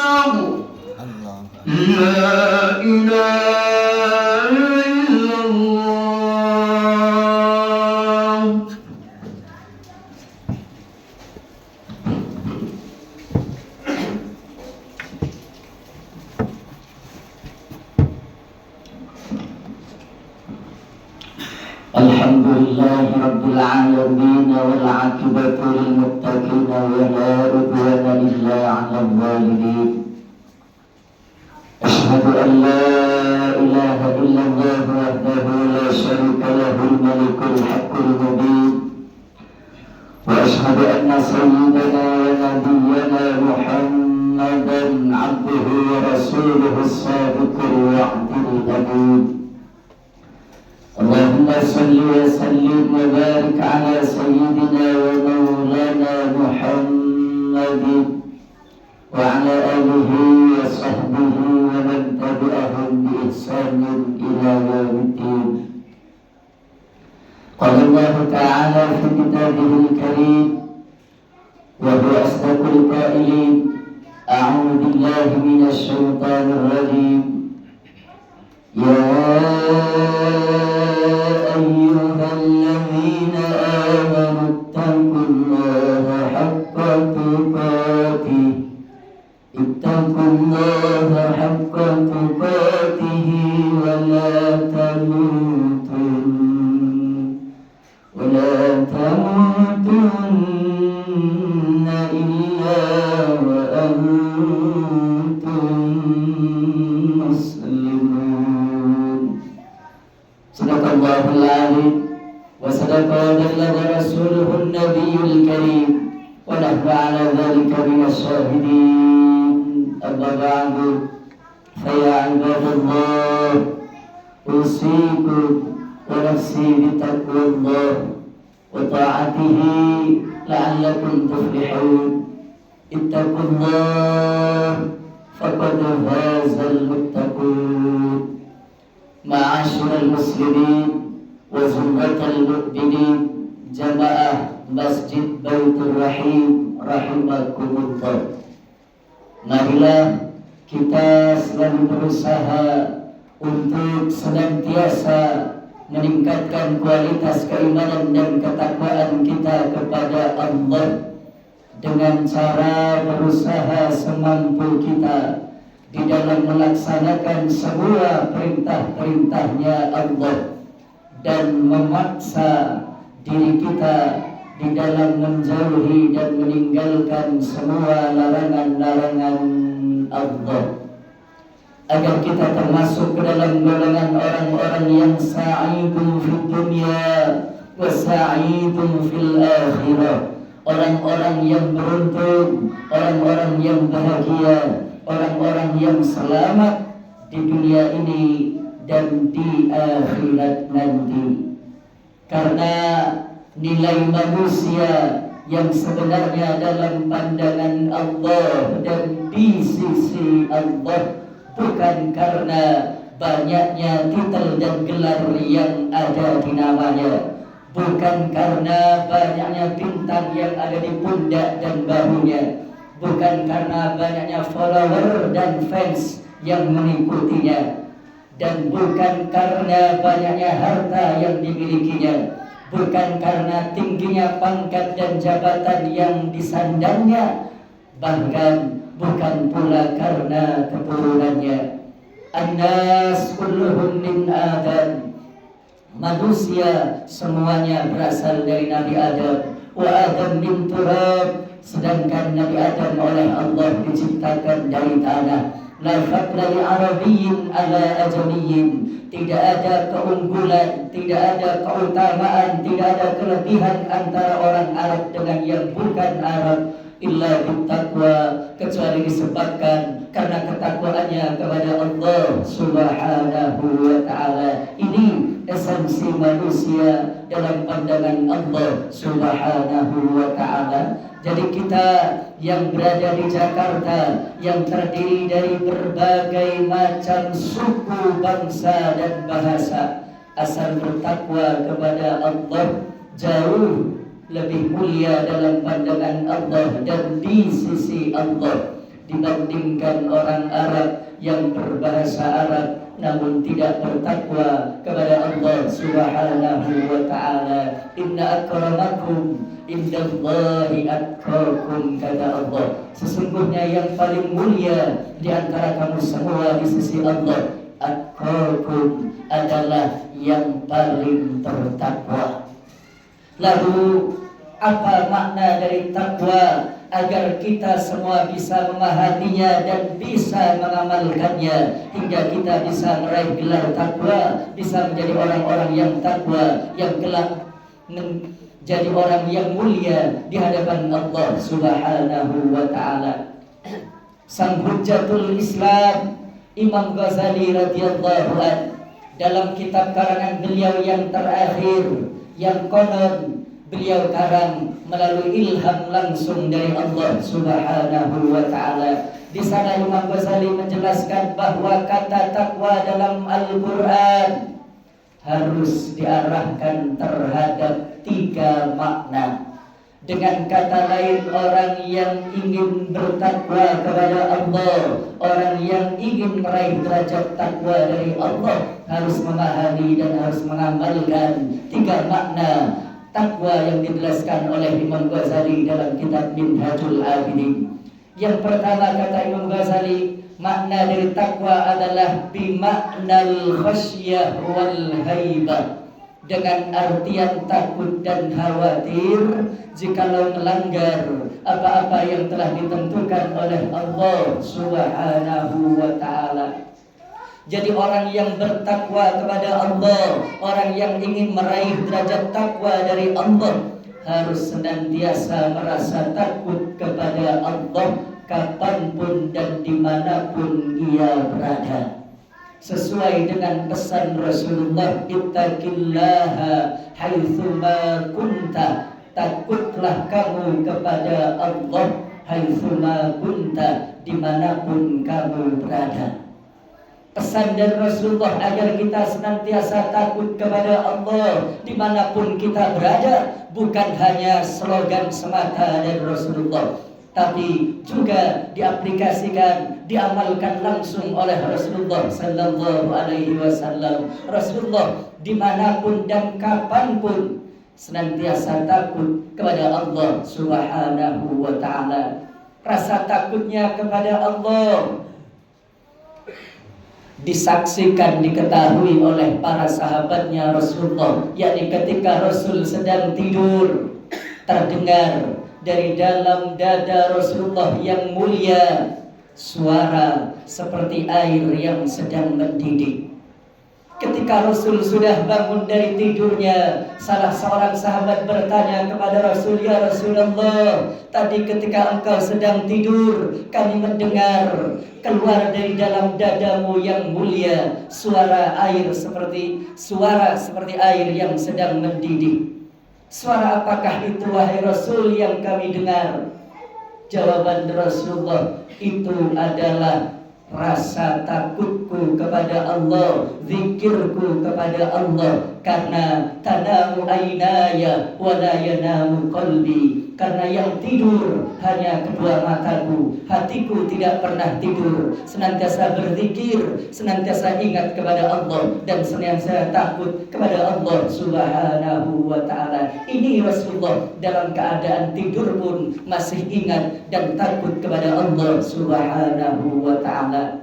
Allah. La ilaha illallah. Alhamdulillahi rabbil alamin wal aqibatu lil muttaqin wa la udwana illa 'alal zalimin. أشهد أن لا إله إلا الله وحده لا شريك له الملك الحق المبين وأشهد أن سيدنا ونبينا محمدا عبده ورسوله الصادق الوعد الأمين. اللهم صل وسلم وبارك على سيدنا ومولانا محمد وعلى آله وصحبه ومن تبعهم بإحسان إلى يوم الدين. قال الله تعالى في كتابه الكريم وهو أصدق القائلين: أعوذ بالله من الشيطان الرجيم. يا أيها الذين آمنوا اتقوا الله حق تقاته اتقوا الله حق تقاته ولا تموتن إلا وأنتم مسلمون. صدق الله العظيم وصدق وبلغ رسوله النبي الكريم ونحن على ذلك من الشاهدين. أما بعد فيا عباد الله أوصيكم ونفسي بتقوى الله وطاعته لعلكم تفلحون. اتقوا الله فقد فاز المتقون. معاشر المسلمين وزمرة المؤمنين جماعة Masjid Baitur Rahim rahimakumullah. Marilah kita selalu berusaha untuk senantiasa meningkatkan kualitas keimanan dan ketakwaan kita kepada Allah dengan cara berusaha semampu kita di dalam melaksanakan semua perintah-perintahnya Allah dan memaksa diri kita di dalam menjauhi dan meninggalkan semua larangan-larangan Allah, agar kita termasuk ke dalam golongan orang-orang yang sa'idun fid dunya wa sa'idun fil akhirah, orang-orang yang beruntung, orang-orang yang bahagia, orang-orang yang selamat di dunia ini dan di akhirat nanti. Karena nilai manusia yang sebenarnya dalam pandangan Allah dan di sisi Allah bukan karena banyaknya titel dan gelar yang ada di namanya, bukan karena banyaknya bintang yang ada di pundak dan bahunya, bukan karena banyaknya follower dan fans yang mengikutinya, dan bukan karena banyaknya harta yang dimilikinya, bukan karena tingginya pangkat dan jabatan yang disandangnya, bahkan bukan pula karena keturunannya. An-nas kulluhum min Adam. Manusia semuanya berasal dari Nabi Adam. Wa Adam min turab. Sedangkan Nabi Adam oleh Allah diciptakan dari tanah. La fadla li arabiyyin ala ajamiyyin. Tidak ada keunggulan, tidak ada keutamaan, tidak ada kelebihan antara orang Arab dengan yang bukan Arab, illa bittaqwa, kecuali disebabkan karena ketakwaannya kepada Allah Subhanahu wa ta'ala. Ini esensi manusia dalam pandangan Allah Subhanahu wa ta'ala. Jadi kita yang berada di Jakarta, yang terdiri dari berbagai macam suku, bangsa dan bahasa, asal bertakwa kepada Allah jauh lebih mulia dalam pandangan Allah dan di sisi Allah dibandingkan orang Arab yang berbahasa Arab namun tidak bertakwa kepada Allah Subhanahu wa ta'ala. Inna akramakum indallahi atqakum, kata Allah. Sesungguhnya yang paling mulia di antara kamu semua di sisi Allah, atqakum, adalah yang paling bertakwa. Lalu apa makna dari takwa? Agar kita semua bisa memahaminya dan bisa mengamalkannya hingga kita bisa meraih gelar takwa, bisa menjadi orang-orang yang takwa, yang kelak menjadi orang yang mulia di hadapan Allah Subhanahu wa ta'ala. Sang Hujjatul Islam Imam Ghazali radhiyallahu anhu dalam kitab karangan beliau yang terakhir, yang konon beliau karang melalui ilham langsung dari Allah Subhanahu wa ta'ala. Di sana Imam Ghazali menjelaskan bahwa kata takwa dalam Al-Quran harus diarahkan terhadap 3 makna. Dengan kata lain, orang yang ingin bertakwa kepada Allah, orang yang ingin meraih derajat takwa dari Allah, harus memahami dan harus mengamalkan 3 makna takwa yang dijelaskan oleh Imam Ghazali dalam kitab Minhajul Abidin. Yang pertama, kata Imam Ghazali, makna dari takwa adalah bimaknal khasyah wal haibah, dengan artian takut dan khawatir jikalau melanggar apa-apa yang telah ditentukan oleh Allah Subhanahu wa ta'ala. Jadi orang yang bertakwa kepada Allah, orang yang ingin meraih derajat takwa dari Allah, harus senantiasa merasa takut kepada Allah kapanpun dan dimanapun ia berada. Sesuai dengan pesan Rasulullah, ittaqillaha haitsuma kunta, takutlah kamu kepada Allah haitsuma kunta, dimanapun kamu berada. Pesan dari Rasulullah agar kita senantiasa takut kepada Allah dimanapun kita berada, bukan hanya slogan semata dari Rasulullah, tapi juga diaplikasikan, diamalkan langsung oleh Rasulullah Sallallahu Alaihi Wasallam. Rasulullah dimanapun dan kapanpun senantiasa takut kepada Allah Subhanahu wa ta'ala. Rasa takutnya kepada Allah disaksikan, diketahui oleh para sahabatnya Rasulullah, yakni ketika Rasul sedang tidur, terdengar dari dalam dada Rasulullah yang mulia suara seperti air yang sedang mendidih. Ketika Rasul sudah bangun dari tidurnya, salah seorang sahabat bertanya kepada Rasul, "Ya Rasulullah, tadi ketika engkau sedang tidur, kami mendengar keluar dari dalam dadamu yang mulia suara seperti air yang sedang mendidih. Suara apakah itu, wahai Rasul, yang kami dengar?" Jawaban Rasulullah, "Itu adalah rasa takutku kepada Allah, zikirku kepada Allah, karena tanamu ainaya wa la yanamu qalbi." Karena yang tidur hanya kedua mataku, hatiku tidak pernah tidur, senantiasa berzikir, senantiasa ingat kepada Allah, dan senantiasa takut kepada Allah Subhanahu wa ta'ala. Ini Rasulullah dalam keadaan tidur pun masih ingat dan takut kepada Allah Subhanahu wa ta'ala.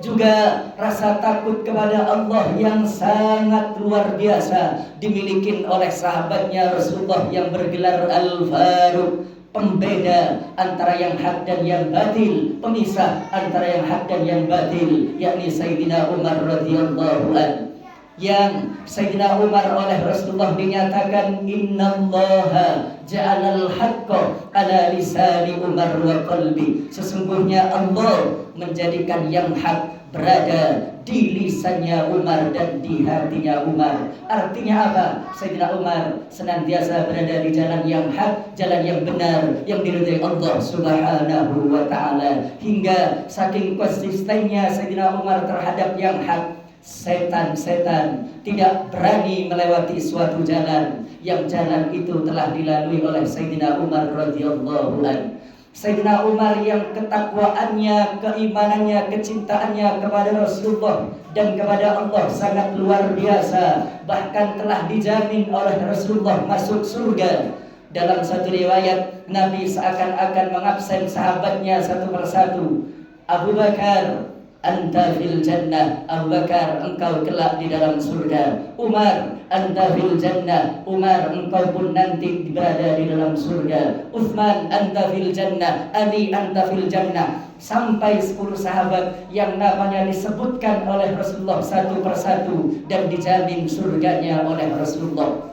Juga rasa takut kepada Allah yang sangat luar biasa dimiliki oleh sahabatnya Rasulullah yang bergelar Al-Faruq, pembeda antara yang hak dan yang batil, pemisah antara yang hak dan yang batil, yakni Sayyidina Umar radhiyallahu anhu. Yang Sayyidina Umar oleh Rasulullah dinyatakan, "Innallaha ja'alal haqqa ala lisani Umar wa qalbi." Sesungguhnya Allah menjadikan yang hak berada di lisannya Umar dan di hatinya Umar. Artinya apa? Sayyidina Umar senantiasa berada di jalan yang hak, jalan yang benar, yang diridhai Allah Subhanahu wa ta'ala. Hingga saking konsistennya Sayyidina Umar terhadap yang hak, setan-setan tidak berani melewati suatu jalan yang jalan itu telah dilalui oleh Sayyidina Umar radhiyallahu anhu. Sayyidina Umar yang ketakwaannya, keimanannya, kecintaannya kepada Rasulullah dan kepada Allah sangat luar biasa, bahkan telah dijamin oleh Rasulullah masuk surga. Dalam satu riwayat, Nabi seakan-akan mengabsen sahabatnya satu persatu. Abu Bakar, anta fil jannah, Abu Bakar, engkau kelak di dalam surga. Umar, anta fil jannah, Umar, engkau pun nanti berada di dalam surga. Uthman, anta fil jannah, Ali, anta fil jannah. Sampai 10 sahabat yang namanya disebutkan oleh Rasulullah satu persatu dan dijamin surganya oleh Rasulullah.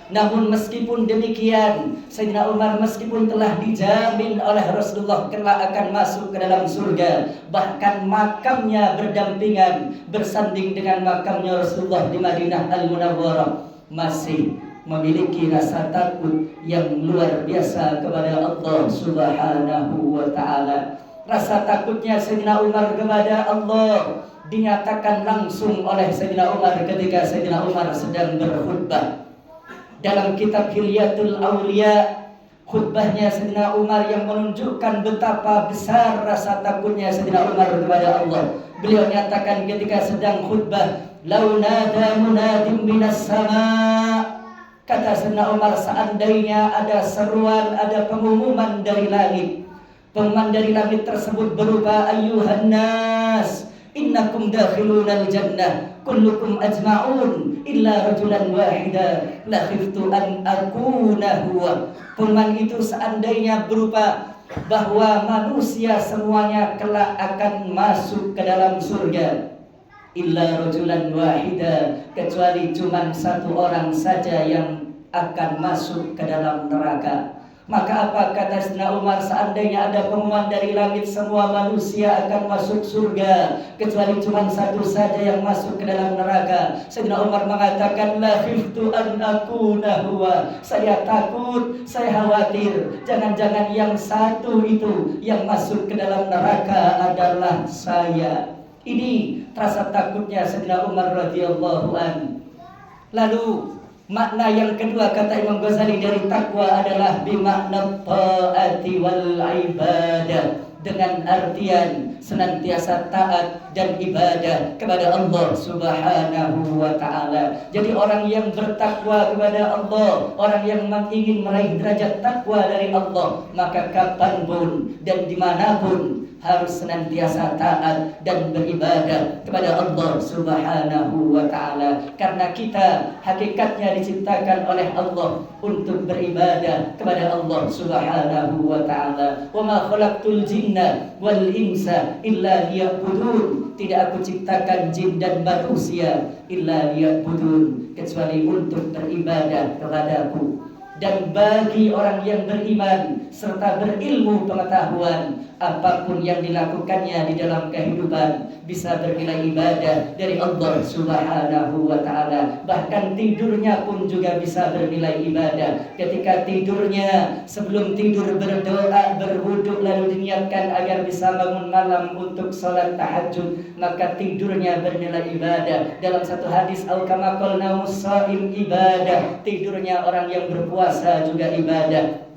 Namun meskipun demikian, Sayyidina Umar meskipun telah dijamin oleh Rasulullah kelak akan masuk ke dalam surga, bahkan makamnya berdampingan, bersanding dengan makamnya Rasulullah di Madinah Al-Munawwarah, masih memiliki rasa takut yang luar biasa kepada Allah Subhanahu wa ta'ala. Rasa takutnya Sayyidina Umar kepada Allah dinyatakan langsung oleh Sayyidina Umar ketika Sayyidina Umar sedang berkhutbah. Dalam kitab Hilyatul Aulia, khutbahnya Sayyidina Umar yang menunjukkan betapa besar rasa takutnya Sayyidina Umar kepada Allah. Beliau nyatakan ketika sedang khutbah, "Lau nada munadim minas sama." Kata Sayyidina Umar, seandainya ada seruan, ada pengumuman dari langit. Pengumuman dari langit tersebut berupa, "Ayyuhan nas, innakum dakhilunal jannah kullukum ajma'un illa rajulan wahida la khiftu an akuna huwa." Pengumuman itu seandainya berupa bahwa manusia semuanya kelak akan masuk ke dalam surga, illa rajulan wahida, kecuali cuma satu orang saja yang akan masuk ke dalam neraka. Maka apa kata Sayyidina Umar, seandainya ada pengumuman dari langit semua manusia akan masuk surga kecuali cuma satu saja yang masuk ke dalam neraka, Sayyidina Umar mengatakan, la khiftu an akuna huwa, saya takut, saya khawatir jangan-jangan yang satu itu yang masuk ke dalam neraka adalah saya. Ini rasa takutnya Sayyidina Umar radhiyallahu an. Lalu makna yang kedua kata Imam Ghazali dari takwa adalah bimakna ta'ati wal ibadah, dengan artian senantiasa taat dan ibadah kepada Allah Subhanahu wa ta'ala. Jadi orang yang bertakwa kepada Allah, orang yang ingin meraih derajat takwa dari Allah, maka kapanpun dan dimanapun harus senantiasa taat dan beribadah kepada Allah Subhanahu wa ta'ala. Karena kita hakikatnya diciptakan oleh Allah untuk beribadah kepada Allah Subhanahu wa ta'ala. Wa ma khalaqtul jinna wal insa illa liya'budun. Tidak aku ciptakan jin dan manusia illa liya'budun, kecuali untuk beribadah kepadaku. Dan bagi orang yang beriman serta berilmu pengetahuan, apapun yang dilakukannya di dalam kehidupan bisa bernilai ibadah dari Allah Subhanahu wa ta'ala. Bahkan tidurnya pun juga bisa bernilai ibadah. Ketika tidurnya, sebelum tidur berdoa, berwudu, lalu diniatkan agar bisa bangun malam untuk sholat tahajud, maka tidurnya bernilai ibadah. Dalam satu hadis, au kama qala musa'im ibadah, tidurnya orang yang berpuasa juga ibadah.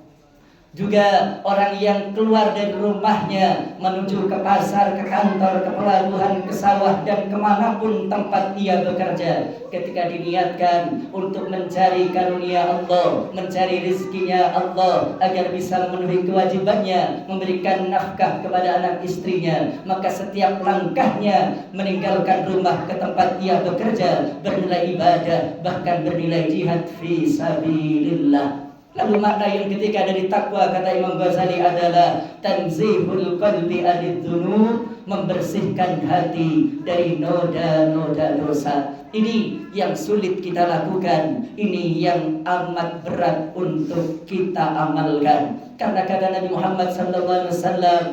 Juga orang yang keluar dari rumahnya menuju ke pasar, ke kantor, ke pelabuhan, ke sawah, dan kemanapun tempat ia bekerja, ketika diniatkan untuk mencari karunia Allah, mencari rizkinya Allah, agar bisa memenuhi kewajibannya, memberikan nafkah kepada anak istrinya, maka setiap langkahnya meninggalkan rumah ke tempat ia bekerja bernilai ibadah, bahkan bernilai jihad fi sabilillah. Lalu makna yang ketiga dari takwa kata Imam Ghazali adalah tanzihul qalbi anidz-dzunub, membersihkan hati dari noda-noda dosa. Ini yang sulit kita lakukan, ini yang amat berat untuk kita amalkan. Karena kata Nabi Muhammad sallallahu alaihi wasallam,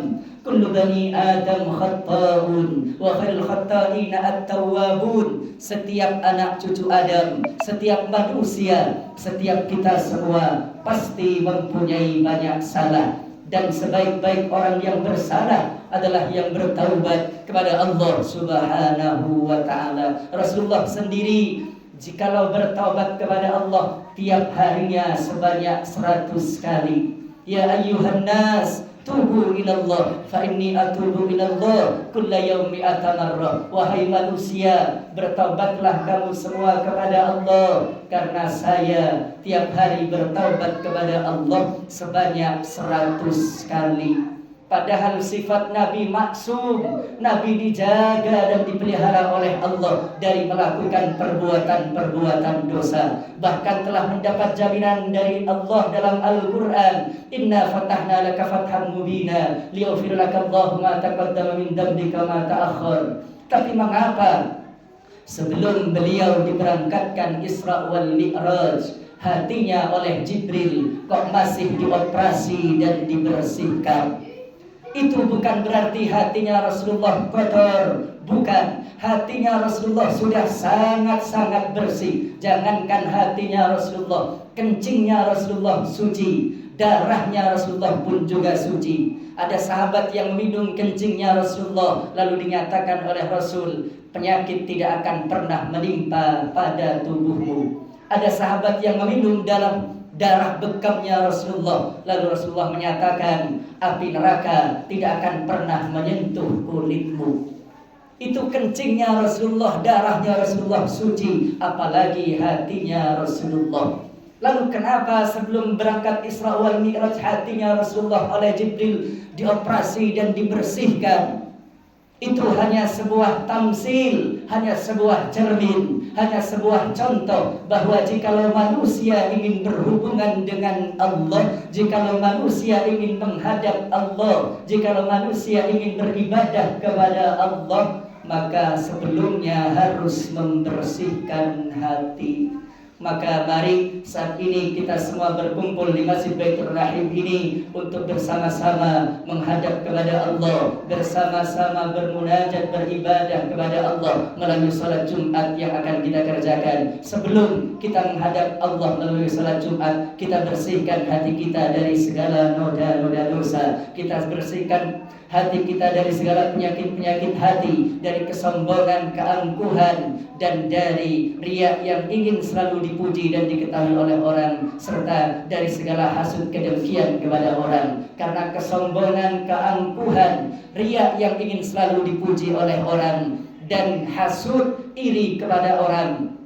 kullu bani Adam khatta'un wa khairul khatta'ina at-tawwabun. Setiap anak cucu Adam, setiap manusia, setiap kita semua pasti mempunyai banyak salah, dan sebaik-baik orang yang bersalah adalah yang bertaubat kepada Allah Subhanahu wa ta'ala. Rasulullah sendiri jikalau bertaubat kepada Allah tiap harinya sebanyak 100 kali. Ya ayyuhan nas, tubu ilallah fa inni atubu ilallah kulla yaumi atamarrah. Wahai manusia, bertaubatlah kamu semua kepada Allah, karena saya tiap hari bertaubat kepada Allah sebanyak 100 kali. Padahal sifat Nabi maksum, Nabi dijaga dan dipelihara oleh Allah dari melakukan perbuatan-perbuatan dosa. Bahkan telah mendapat jaminan dari Allah dalam Al-Quran, Inna fatahna laka fatham mubina liyaghfir laka Allahu ma taqaddama min dhanbika ma ta'akhkhar. Tapi mengapa sebelum beliau diberangkatkan Isra wal Mi'raj, hatinya oleh Jibril kok masih dioperasi dan dibersihkan? Itu bukan berarti hatinya Rasulullah kotor, bukan. Hatinya Rasulullah sudah sangat-sangat bersih. Jangankan hatinya Rasulullah, kencingnya Rasulullah suci, darahnya Rasulullah pun juga suci. Ada sahabat yang minum kencingnya Rasulullah, lalu dinyatakan oleh Rasul, penyakit tidak akan pernah menimpa pada tubuhmu. Ada sahabat yang meminum dalam darah bekamnya Rasulullah, lalu Rasulullah menyatakan, api neraka tidak akan pernah menyentuh kulitmu. Itu kencingnya Rasulullah, darahnya Rasulullah suci, apalagi hatinya Rasulullah. Lalu kenapa sebelum berangkat Isra wal Mi'raj hatinya Rasulullah oleh Jibril dioperasi dan dibersihkan? Itu hanya sebuah tamsil, hanya sebuah cermin, hanya sebuah contoh bahwa jikalau manusia ingin berhubungan dengan Allah, jikalau manusia ingin menghadap Allah, jikalau manusia ingin beribadah kepada Allah, maka sebelumnya harus membersihkan hati. Maka mari saat ini kita semua berkumpul di Masjid Baitur Rahim ini untuk bersama-sama menghadap kepada Allah, bersama-sama bermunajat, beribadah kepada Allah melalui salat Jumat yang akan kita kerjakan. Sebelum kita menghadap Allah melalui salat Jumat, kita bersihkan hati kita dari segala noda-noda dosa. Kita bersihkan hati kita dari segala penyakit-penyakit hati, dari kesombongan, keangkuhan, dan dari riya yang ingin selalu dipuji dan diketahui oleh orang, serta dari segala hasud kedengkian kepada orang. Karena kesombongan, keangkuhan, riya yang ingin selalu dipuji oleh orang, dan hasud, iri kepada orang,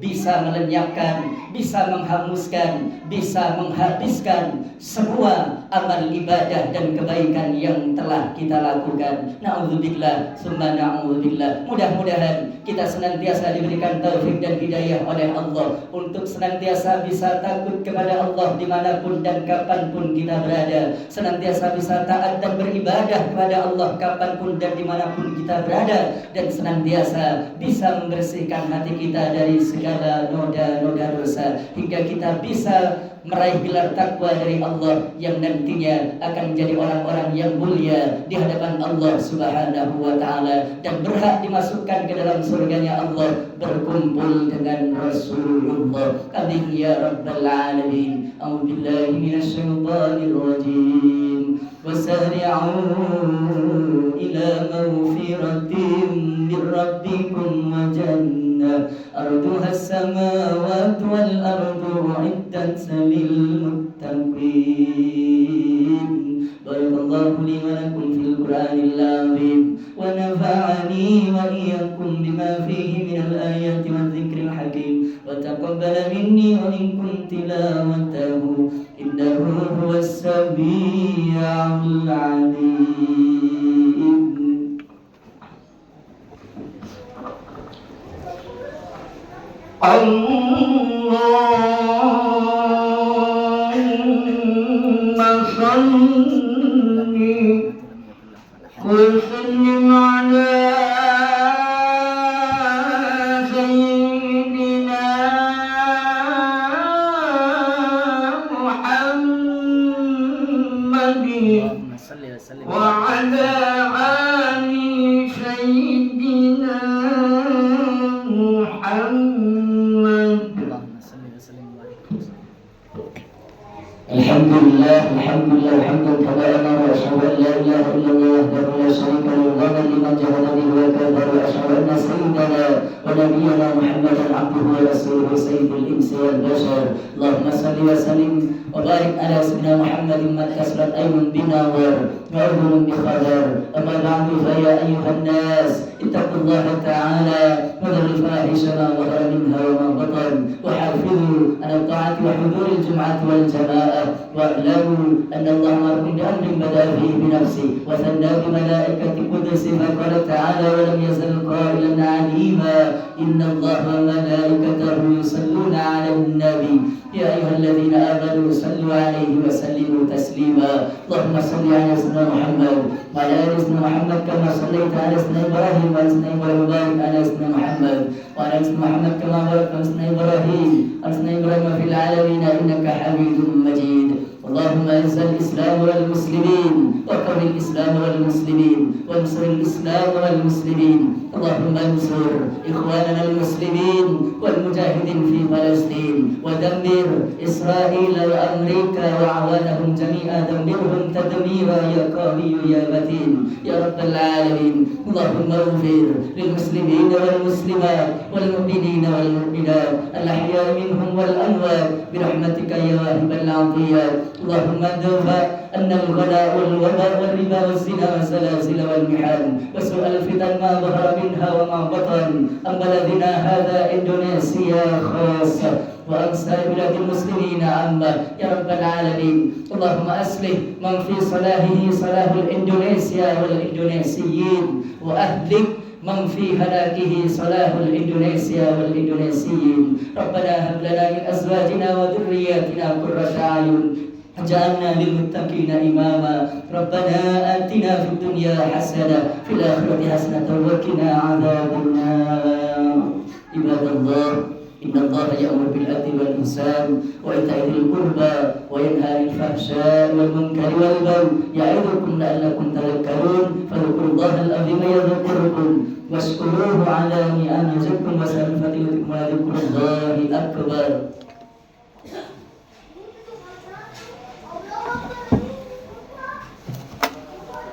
bisa melenyapkan, bisa menghanguskan, bisa menghabiskan semua amal ibadah dan kebaikan yang telah kita lakukan. Na'udzubillah, summa na'udzubillah. Mudah-mudahan kita senantiasa diberikan taufik dan hidayah oleh Allah untuk senantiasa bisa takut kepada Allah dimanapun dan kapanpun kita berada, senantiasa bisa taat dan beribadah kepada Allah kapanpun dan dimanapun kita berada, dan senantiasa bisa membersihkan hati kita dari segala noda-noda dosa, hingga kita bisa meraih gelar takwa dari Allah yang nantinya akan menjadi orang-orang yang mulia di hadapan Allah Subhanahu wa taala, dan berhak dimasukkan ke dalam surganya Allah berkumpul dengan Rasulullah. Amin ya rabbal alamin. A'udzubillahi minasyaitonir rajim. Wasari'u ila maghfiratin min rabbikum wa jannah arduha as-samawati wal ardu u'iddat lil muttaqin. Barakallahu li wa lakum fil Qur'anil azim wa nafa'ani wa iyyakum bima fihi minal ayati wadh-dhikril hakim wa taqabbala minni wa minkum tilawatahu innahu huwas sami'ul 'alim. Allahumma salli wa sallim ala sayyidina Muhammadin wa ala ali sayyidina Alhamdulillah, alhamdulillah, alhamdulillah, wa asyhadu an la ilaha illallah wahdahu la syarika lahu wa liman jahada bihi wa kafara wa asyhadu anna sayyidana wa نبينا محمدا عبده ورسوله سيد الإنس والبشر. اللهم صل وسلم وبارك على سيدنا محمد من كسرت أيمن بنور وأذن بخبر. أما بعد فيا أيها الناس اتقوا الله تعالى وذروا الفاحش ما ظهر منها وما بطن وحافظوا على الطاعة وحضور الجمعة والجماعة واعلموا أن الله أمركم بأمر بدأ فيه بنفسه وثنى بملائكة قدس فقال تعالى ولم يزل قائلا عليما إن الله وملائكته يصلون على النبي يا أيها الذين آمنوا صلوا عليه وسلموا تسليما. اللهم صل على سيدنا محمد وعلى آل سيدنا محمد كما صليت على سيدنا إبراهيم وعلى سيدنا إبراهيم وبارك على سيدنا محمد وعلى آل سيدنا محمد كما باركت على سيدنا إبراهيم وعلى سيدنا إبراهيم في العالمين إنك حميد مجيد. اللهم اعز الإسلام والمسلمين وقم الإسلام والمسلمين وانصر الإسلام والمسلمين. اللهم انصر إخواننا المسلمين والمجاهدين في فلسطين ودمر إسرائيل وأمريكا وأعوانهم جميعا دمرهم تدميرا يا قوي يا متين يا رب العالمين. اللهم اغفر للمسلمين والمسلمات والمؤمنين والمؤمنات الأحياء منهم والأموات برحمتك يا واهب العطيات. اللهم ادفع أن الغلاء والوباء والربا والزنا والسلاسل والمحن وسوء الفتن ما ظهر منها وما بطن أم بلدنا هذا إندونيسيا خاصة وأمثال بلاد المسلمين عامة يا رب العالمين. اللهم أصلح من في صلاحه صلاح الإندونيسيا والإندونيسيين وأهلك من في هلاكه صلاح الإندونيسيا والإندونيسيين. ربنا هب لنا من أزواجنا وذرياتنا قرة أعين جعلنا للمتقين إماما. ربنا آتنا في الدنيا حسنة في الآخرة حسنة وقنا عذاب النار. عباد الله إن الله يأمر بالعدل والإحسان وإيتاء ذي القربى وينهى عن الفحشاء والمنكر والبغي يعظكم لعلكم تذكرون. فاذكروا الله العظيم يذكركم واشكروه على نعمه يزدكم وسائر فضيلتكم ولذكر الله أكبر.